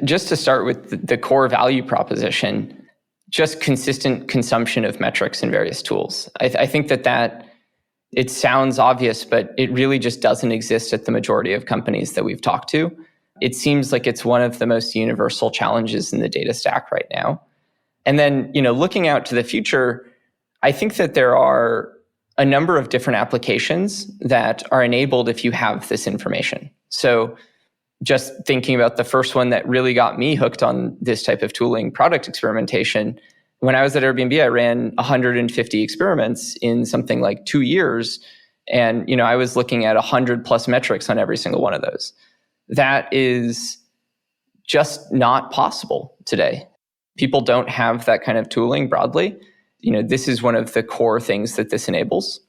Just to start with the core value proposition, just consistent consumption of metrics in various tools. I think that it sounds obvious, but it really just doesn't exist at the majority of companies that we've talked to. It seems like it's one of the most universal challenges in the data stack right now. And then, looking out to the future, I think that there are a number of different applications that are enabled if you have this information. So just thinking about the first one that really got me hooked on this type of tooling, product experimentation. When I was at Airbnb, I ran 150 experiments in something like 2 years. And, I was looking at 100 plus metrics on every single one of those. That is just not possible today. People don't have that kind of tooling broadly. This is one of the core things that this enables.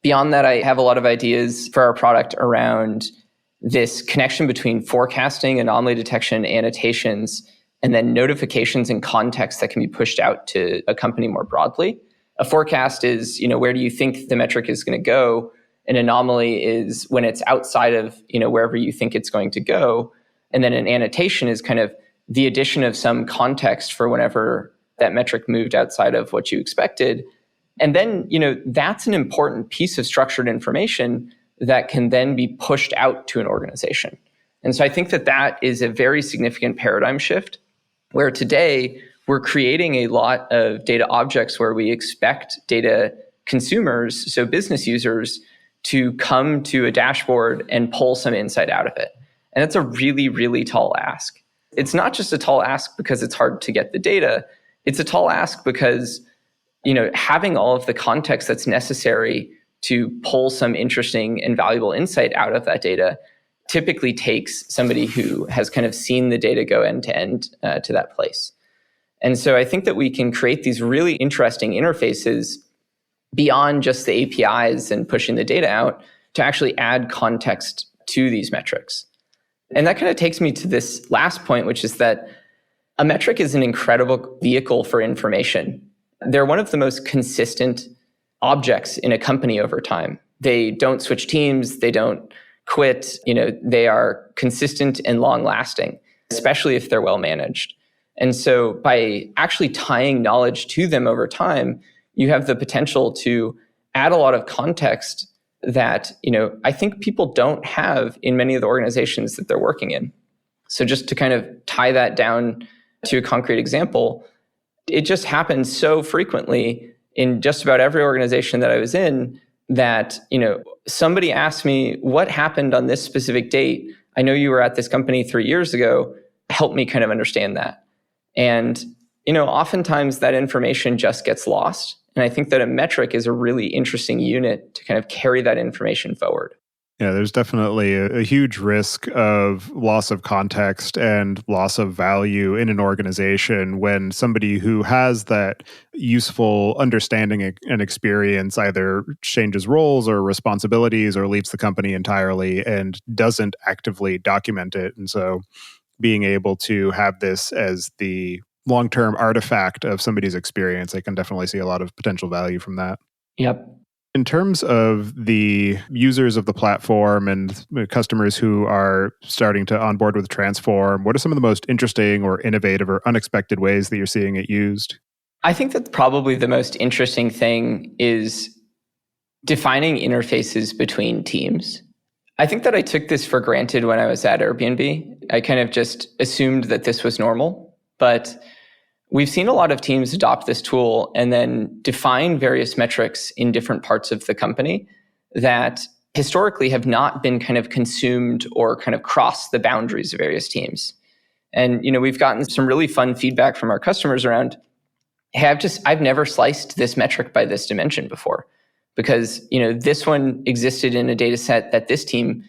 Beyond that, I have a lot of ideas for our product around this connection between forecasting, anomaly detection, annotations, and then notifications and context that can be pushed out to a company more broadly. A forecast is, where do you think the metric is going to go? An anomaly is when it's outside of, wherever you think it's going to go. And then an annotation is kind of the addition of some context for whenever that metric moved outside of what you expected. And then, that's an important piece of structured information that can then be pushed out to an organization. And so I think that is a very significant paradigm shift, where today we're creating a lot of data objects where we expect data consumers, so business users, to come to a dashboard and pull some insight out of it. And that's a really, really tall ask. It's not just a tall ask because it's hard to get the data. It's a tall ask because, having all of the context that's necessary to pull some interesting and valuable insight out of that data typically takes somebody who has kind of seen the data go end to end to that place. And so I think that we can create these really interesting interfaces beyond just the APIs and pushing the data out to actually add context to these metrics. And that kind of takes me to this last point, which is that a metric is an incredible vehicle for information. They're one of the most consistent objects in a company over time. They don't switch teams, they don't quit, they are consistent and long lasting, especially if they're well managed. And so by actually tying knowledge to them over time, you have the potential to add a lot of context that, I think people don't have in many of the organizations that they're working in. So just to kind of tie that down to a concrete example, it just happens so frequently in just about every organization that I was in that, somebody asked me, what happened on this specific date? I know you were at this company 3 years ago. Help me kind of understand that. And, oftentimes that information just gets lost. And I think that a metric is a really interesting unit to kind of carry that information forward. Yeah, there's definitely a huge risk of loss of context and loss of value in an organization when somebody who has that useful understanding and experience either changes roles or responsibilities or leaves the company entirely and doesn't actively document it. And so being able to have this as the long-term artifact of somebody's experience, I can definitely see a lot of potential value from that. Yep. In terms of the users of the platform and customers who are starting to onboard with Transform, what are some of the most interesting or innovative or unexpected ways that you're seeing it used? I think that probably the most interesting thing is defining interfaces between teams. I think that I took this for granted when I was at Airbnb. I kind of just assumed that this was normal, but we've seen a lot of teams adopt this tool and then define various metrics in different parts of the company that historically have not been kind of consumed or kind of crossed the boundaries of various teams. And, we've gotten some really fun feedback from our customers around, hey, I've never sliced this metric by this dimension before because, this one existed in a data set that this team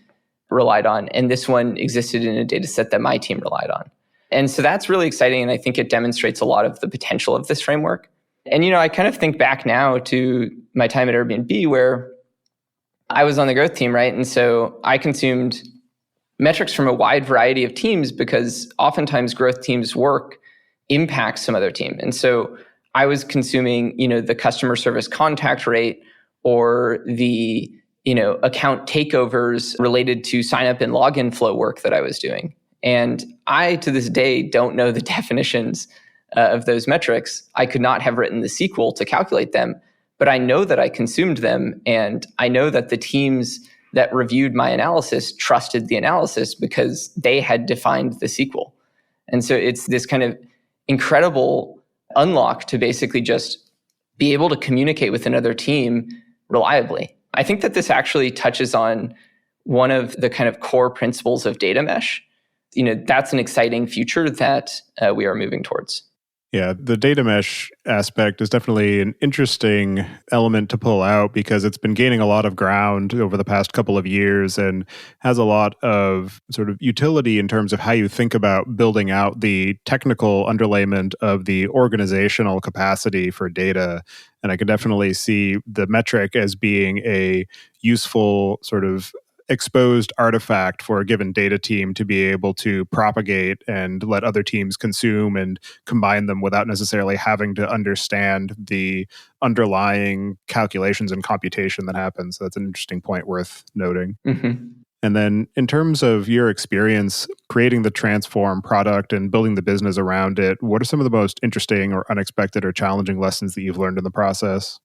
relied on, and this one existed in a data set that my team relied on. And so that's really exciting. And I think it demonstrates a lot of the potential of this framework. And, I kind of think back now to my time at Airbnb where I was on the growth team, right? And so I consumed metrics from a wide variety of teams because oftentimes growth teams' work impacts some other team. And so I was consuming, the customer service contact rate or the, account takeovers related to sign up and login flow work that I was doing. And I, to this day, don't know the definitions of those metrics. I could not have written the SQL to calculate them, but I know that I consumed them. And I know that the teams that reviewed my analysis trusted the analysis because they had defined the SQL. And so it's this kind of incredible unlock to basically just be able to communicate with another team reliably. I think that this actually touches on one of the kind of core principles of data mesh. That's an exciting future that we are moving towards. Yeah, the data mesh aspect is definitely an interesting element to pull out because it's been gaining a lot of ground over the past couple of years and has a lot of sort of utility in terms of how you think about building out the technical underlayment of the organizational capacity for data. And I can definitely see the metric as being a useful sort of exposed artifact for a given data team to be able to propagate and let other teams consume and combine them without necessarily having to understand the underlying calculations and computation that happens. So that's an interesting point worth noting. Mm-hmm. And then in terms of your experience creating the Transform product and building the business around it, what are some of the most interesting or unexpected or challenging lessons that you've learned in the process?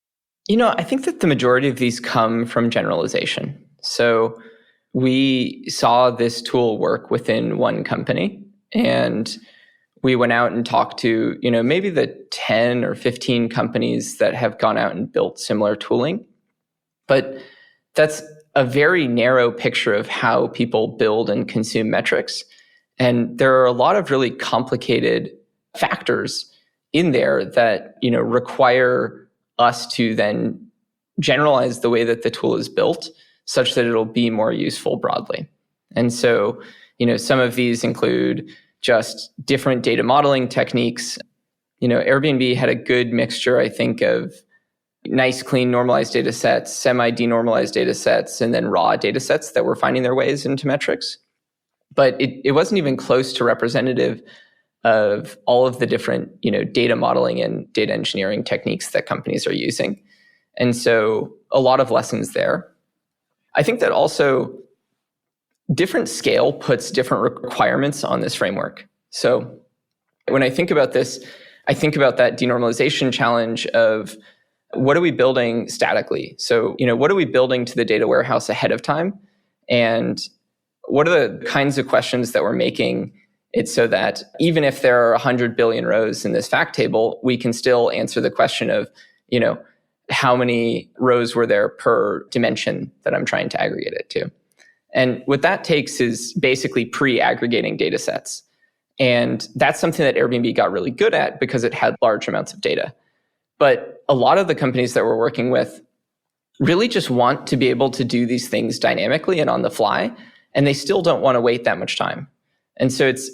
I think that the majority of these come from generalization. So we saw this tool work within one company and we went out and talked to, maybe the 10 or 15 companies that have gone out and built similar tooling. But that's a very narrow picture of how people build and consume metrics. And there are a lot of really complicated factors in there that, require us to then generalize the way that the tool is built such that it'll be more useful broadly. And so, some of these include just different data modeling techniques. Airbnb had a good mixture, I think, of nice, clean, normalized data sets, semi-denormalized data sets, and then raw data sets that were finding their ways into metrics. But it wasn't even close to representative of all of the different, data modeling and data engineering techniques that companies are using. And so a lot of lessons there. I think that also different scale puts different requirements on this framework. So when I think about this, I think about that denormalization challenge of what are we building statically? So, what are we building to the data warehouse ahead of time? And what are the kinds of questions that we're making it so that even if there are 100 billion rows in this fact table, we can still answer the question of, how many rows were there per dimension that I'm trying to aggregate it to? And what that takes is basically pre-aggregating data sets. And that's something that Airbnb got really good at because it had large amounts of data. But a lot of the companies that we're working with really just want to be able to do these things dynamically and on the fly, and they still don't want to wait that much time. And so it's,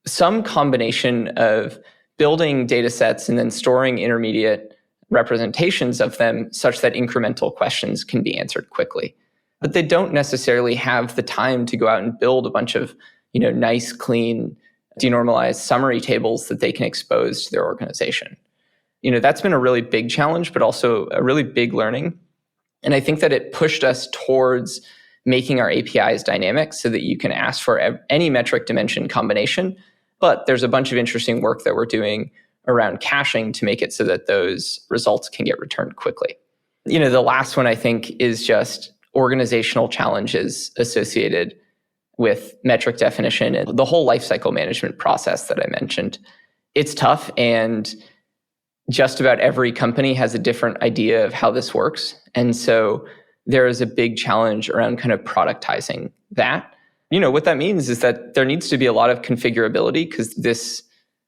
some combination of building data sets and then storing intermediate representations of them such that incremental questions can be answered quickly. But they don't necessarily have the time to go out and build a bunch of, nice, clean, denormalized summary tables that they can expose to their organization. That's been a really big challenge, but also a really big learning. And I think that it pushed us towards making our APIs dynamic so that you can ask for any metric dimension combination. But there's a bunch of interesting work that we're doing around caching to make it so that those results can get returned quickly. The last one I think is just organizational challenges associated with metric definition and the whole lifecycle management process that I mentioned. It's tough, and just about every company has a different idea of how this works. And so there is a big challenge around kind of productizing that. What that means is that there needs to be a lot of configurability because this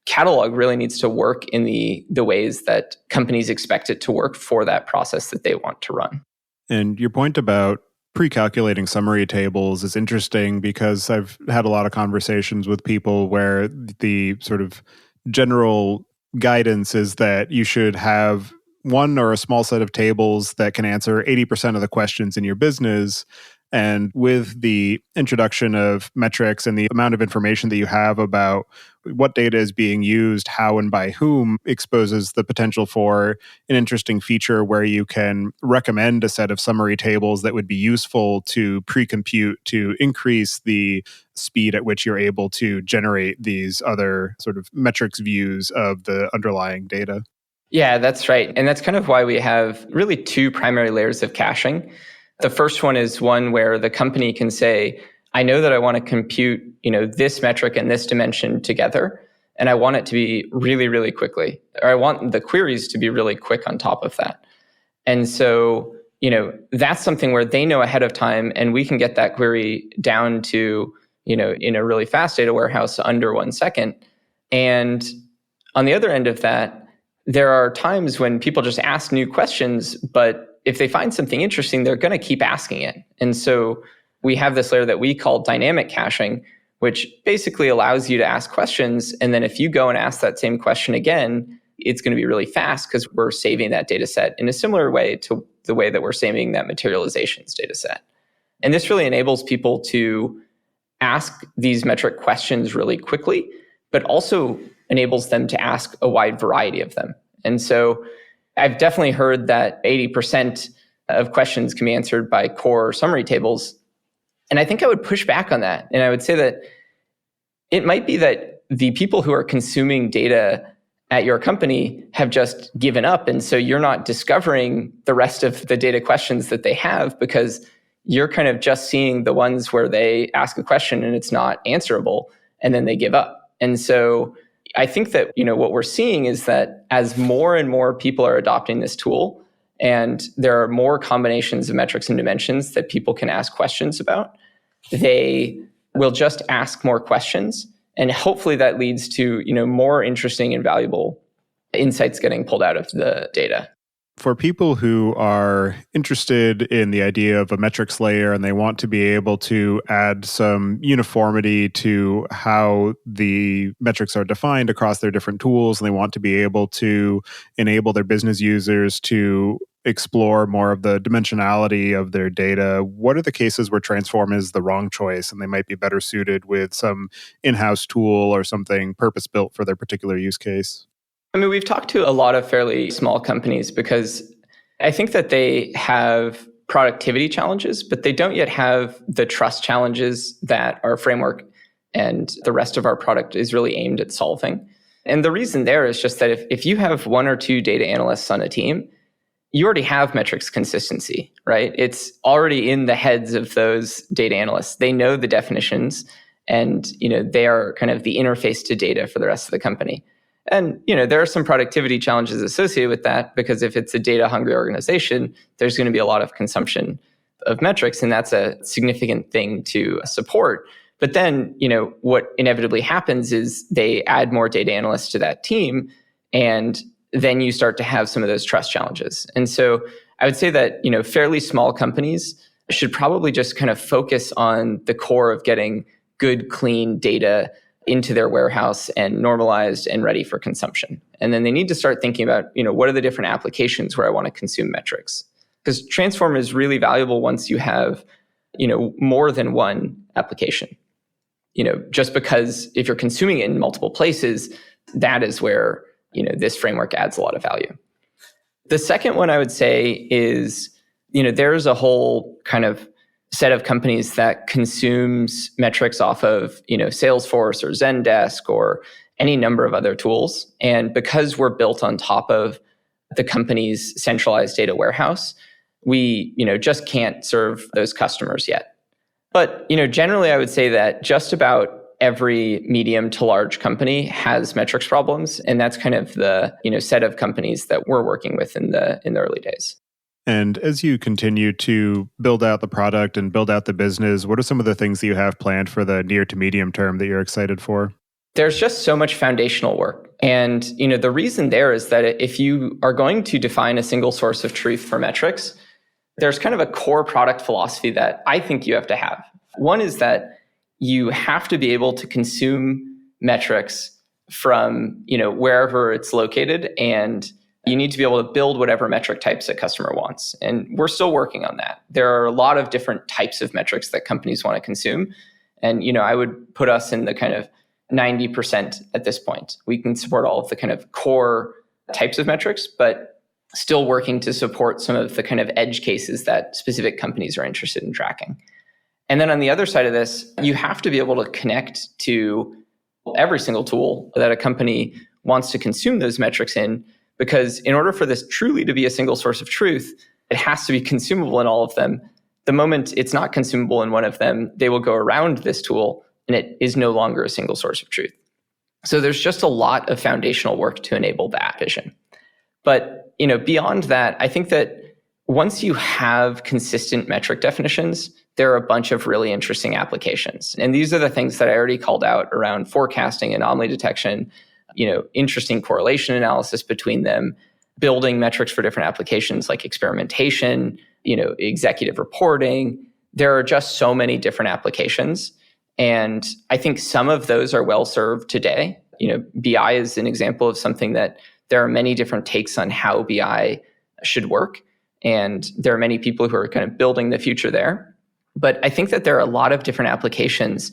catalog really needs to work in the ways that companies expect it to work for that process that they want to run. And your point about pre-calculating summary tables is interesting because I've had a lot of conversations with people where the sort of general guidance is that you should have one or a small set of tables that can answer 80% of the questions in your business. And with the introduction of metrics and the amount of information that you have about what data is being used, how and by whom, exposes the potential for an interesting feature where you can recommend a set of summary tables that would be useful to pre-compute to increase the speed at which you're able to generate these other sort of metrics views of the underlying data. Yeah, that's right. And that's kind of why we have really two primary layers of caching. The first one is one where the company can say, I know that I want to compute, this metric and this dimension together, and I want it to be really, really quickly, or I want the queries to be really quick on top of that. And so, that's something where they know ahead of time, and we can get that query down to, in a really fast data warehouse under 1 second. And on the other end of that, there are times when people just ask new questions, but if they find something interesting, they're going to keep asking it. And so we have this layer that we call dynamic caching, which basically allows you to ask questions. And then if you go and ask that same question again, it's going to be really fast because we're saving that data set in a similar way to the way that we're saving that materializations data set. And this really enables people to ask these metric questions really quickly, but also enables them to ask a wide variety of them. And so I've definitely heard that 80% of questions can be answered by core summary tables. And I think I would push back on that. And I would say that it might be that the people who are consuming data at your company have just given up. And so you're not discovering the rest of the data questions that they have because you're kind of just seeing the ones where they ask a question and it's not answerable and then they give up. And so I think that, what we're seeing is that as more and more people are adopting this tool and there are more combinations of metrics and dimensions that people can ask questions about, they will just ask more questions. And hopefully that leads to, more interesting and valuable insights getting pulled out of the data. For people who are interested in the idea of a metrics layer and they want to be able to add some uniformity to how the metrics are defined across their different tools, and they want to be able to enable their business users to explore more of the dimensionality of their data, what are the cases where Transform is the wrong choice and they might be better suited with some in-house tool or something purpose-built for their particular use case? I mean, we've talked to a lot of fairly small companies because I think that they have productivity challenges, but they don't yet have the trust challenges that our framework and the rest of our product is really aimed at solving. And the reason there is just that if you have one or two data analysts on a team, you already have metrics consistency, right? It's already in the heads of those data analysts. They know the definitions and they are kind of the interface to data for the rest of the company. And there are some productivity challenges associated with that, because if it's a data hungry organization, there's going to be a lot of consumption of metrics, and that's a significant thing to support. But then, what inevitably happens is they add more data analysts to that team, and then you start to have some of those trust challenges. And so I would say that, fairly small companies should probably just kind of focus on the core of getting good, clean data into their warehouse and normalized and ready for consumption. And then they need to start thinking about, what are the different applications where I want to consume metrics? Because transform is really valuable once you have, more than one application. Just because if you're consuming it in multiple places, that is where, this framework adds a lot of value. The second one I would say is, there's a whole kind of set of companies that consumes metrics off of, Salesforce or Zendesk or any number of other tools. And because we're built on top of the company's centralized data warehouse, we, just can't serve those customers yet. But, generally, I would say that just about every medium to large company has metrics problems. And that's kind of the, set of companies that we're working with in the early days. And as you continue to build out the product and build out the business, what are some of the things that you have planned for the near to medium term that you're excited for? There's just so much foundational work. And, the reason there is that if you are going to define a single source of truth for metrics, there's kind of a core product philosophy that I think you have to have. One is that you have to be able to consume metrics from, wherever it's located, and you need to be able to build whatever metric types a customer wants. And we're still working on that. There are a lot of different types of metrics that companies want to consume. And, I would put us in the kind of 90% at this point. We can support all of the kind of core types of metrics, but still working to support some of the kind of edge cases that specific companies are interested in tracking. And then on the other side of this, you have to be able to connect to every single tool that a company wants to consume those metrics in, because in order for this truly to be a single source of truth, it has to be consumable in all of them. The moment it's not consumable in one of them, they will go around this tool and it is no longer a single source of truth. So there's just a lot of foundational work to enable that vision. But, beyond that, I think that once you have consistent metric definitions, there are a bunch of really interesting applications. And these are the things that I already called out around forecasting, anomaly detection, interesting correlation analysis between them, building metrics for different applications like experimentation, executive reporting. There are just so many different applications. And I think some of those are well served today. BI is an example of something that there are many different takes on how BI should work. And there are many people who are kind of building the future there. But I think that there are a lot of different applications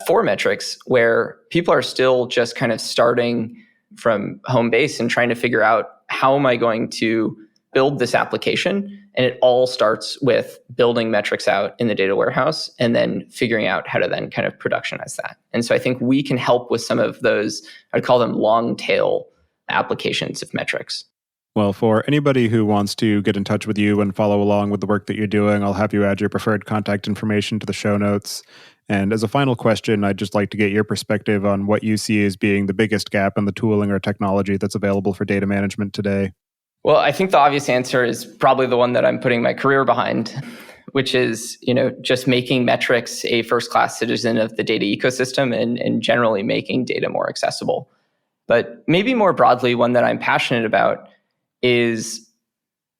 for metrics where people are still just kind of starting from home base and trying to figure out, how am I going to build this application? And it all starts with building metrics out in the data warehouse and then figuring out how to then kind of productionize that. And so I think we can help with some of those, I'd call them long tail applications of metrics. Well, for anybody who wants to get in touch with you and follow along with the work that you're doing, I'll have you add your preferred contact information to the show notes. And as a final question, I'd just like to get your perspective on what you see as being the biggest gap in the tooling or technology that's available for data management today. Well, I think the obvious answer is probably the one that I'm putting my career behind, which is, just making metrics a first-class citizen of the data ecosystem and generally making data more accessible. But maybe more broadly, one that I'm passionate about is,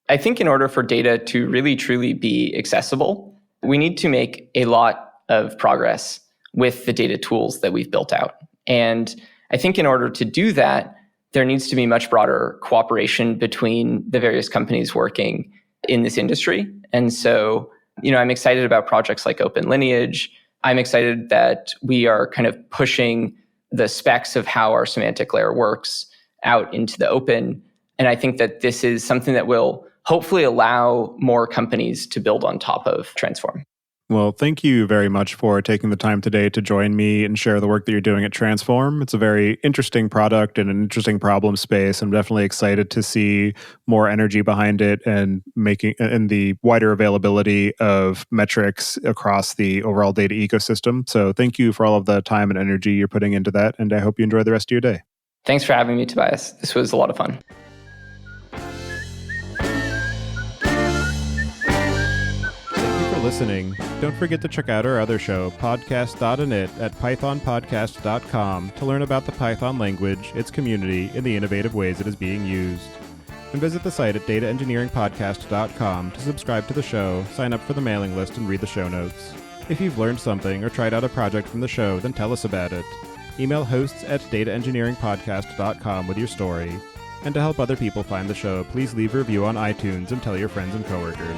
I think in order for data to really truly be accessible, we need to make a lot of progress with the data tools that we've built out. And I think in order to do that, there needs to be much broader cooperation between the various companies working in this industry. And so, I'm excited about projects like Open Lineage. I'm excited that we are kind of pushing the specs of how our semantic layer works out into the open. And I think that this is something that will hopefully allow more companies to build on top of Transform. Well, thank you very much for taking the time today to join me and share the work that you're doing at Transform. It's a very interesting product and an interesting problem space. I'm definitely excited to see more energy behind it and the wider availability of metrics across the overall data ecosystem. So thank you for all of the time and energy you're putting into that, and I hope you enjoy the rest of your day. Thanks for having me, Tobias. This was a lot of fun. Listening. Don't forget to check out our other show, podcast.init, at pythonpodcast.com to learn about the Python language, its community, and the innovative ways it is being used. And visit the site at dataengineeringpodcast.com to subscribe to the show, sign up for the mailing list, and read the show notes. If you've learned something or tried out a project from the show, then tell us about it. Email hosts at dataengineeringpodcast.com with your story. And to help other people find the show, please leave a review on iTunes and tell your friends and coworkers.